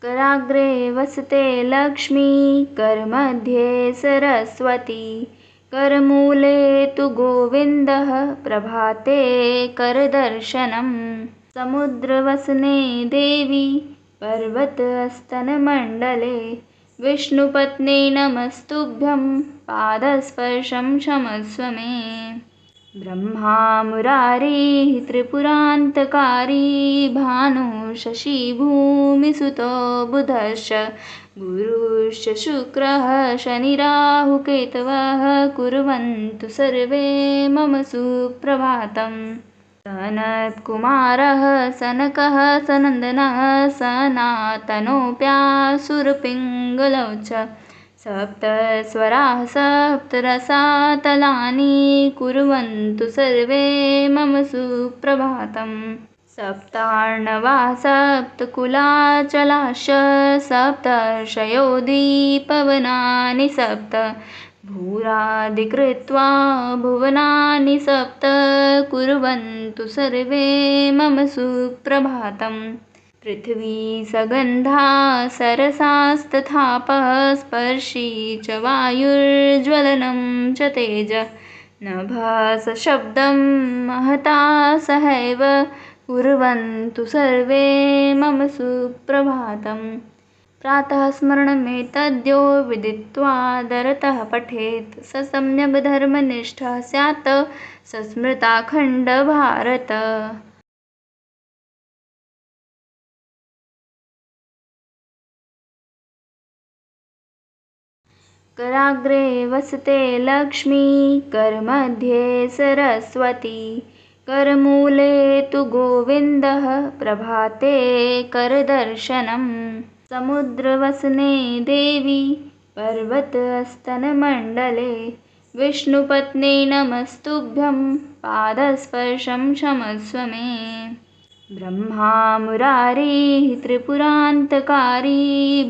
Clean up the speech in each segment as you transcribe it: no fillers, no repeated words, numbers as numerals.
कराग्रे वसते लक्ष्मी करमध्ये सरस्वती करमूले तु गोविन्दः प्रभाते करदर्शनम् समुद्रवसने देवी पर्वतस्तनमण्डले विष्णुपत्नी नमस्तुभ्यं पादस्पर्शं क्षमस्व मे ब्रह्मा मुरारी त्रिपुरान्तकारी भानु शशि भूमिसुतो बुधश्च गुरुश्च शुक्रः शनिराहुकेतवः कुर्वन्तु सर्वे मम सुप्रभातम् सनत्कुमारः सनकः सनन्दनः सनातनोऽप्यासुरपिङ्गलौ च सप्तस्वराः सप्तरसातलानि कुर्वन्तु सर्वे मम सुप्रभातम् सप्तार्णवाः सप्तकुलाचलाश्च सप्तर्षयो दीपवनानि सप्त भूरादिकृत्वा भुवनानि सप्त कुर्वन्तु सर्वे मम सुप्रभातम् पृथ्वी सगन्धा सरसास्तथापः स्पर्शी च वायुर्ज्वलनं च तेजः नभः शब्दं महता सहैव कुर्वन्तु सर्वे मम सुप्रभातम् प्रातः स्मरणमेतद्यो विदित्वा दरतः पठेत् स सम्यग् धर्मनिष्ठः स्यात् स स्मृताखण्डभारत कराग्रे वसते लक्ष्मी करमध्ये सरस्वती करमूले तु गोविन्दः प्रभाते करदर्शनम् समुद्रवसने देवी पर्वतस्तनमण्डले विष्णुपत्नी नमस्तुभ्यं पादस्पर्शं क्षमस्व मे ब्रह्मा मुरारी त्रिपुरान्तकारी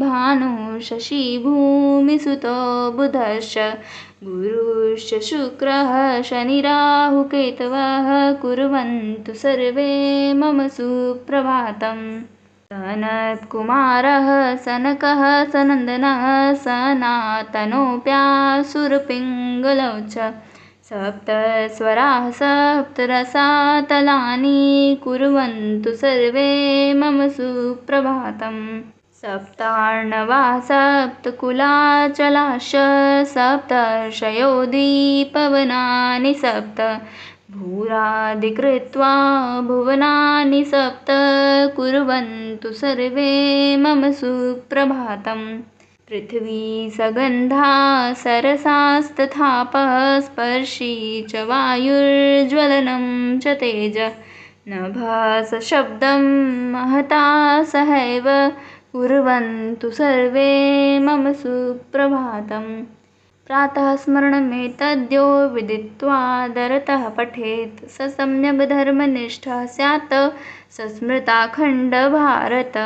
भानु शशि भूमिसुतो बुधश्च गुरुश्च शुक्रः शनिराहुकेतवः कुर्वन्तु सर्वे मम सुप्रभातम् सनत्कुमारः सनकः सनन्दनः सनातनोऽप्यासुरपिङ्गलौ च सप्तस्वराः सप्तरसातलानि कुर्वन्तु सर्वे मम सुप्रभातम् सप्तार्णवाः सप्तकुलाचलाश्च सप्तर्षयो दीपवनानि सप्त भूरादिकृत्वा भुवनानि सप्त कुर्वन्तु सर्वे मम सुप्रभातम् पृथ्वी सगन्धा सरसास्तथापः स्पर्शी च वायुर्ज्वलनं च तेजः नभः शब्दं महता सहैव कुर्वन्तु सर्वे मम सुप्रभातम् प्रातः स्मरणमेतद्यो विदित्वा दरतः पठेत् स सम्यग् धर्मनिष्ठः स्यात् स स्मृताखण्डभारत।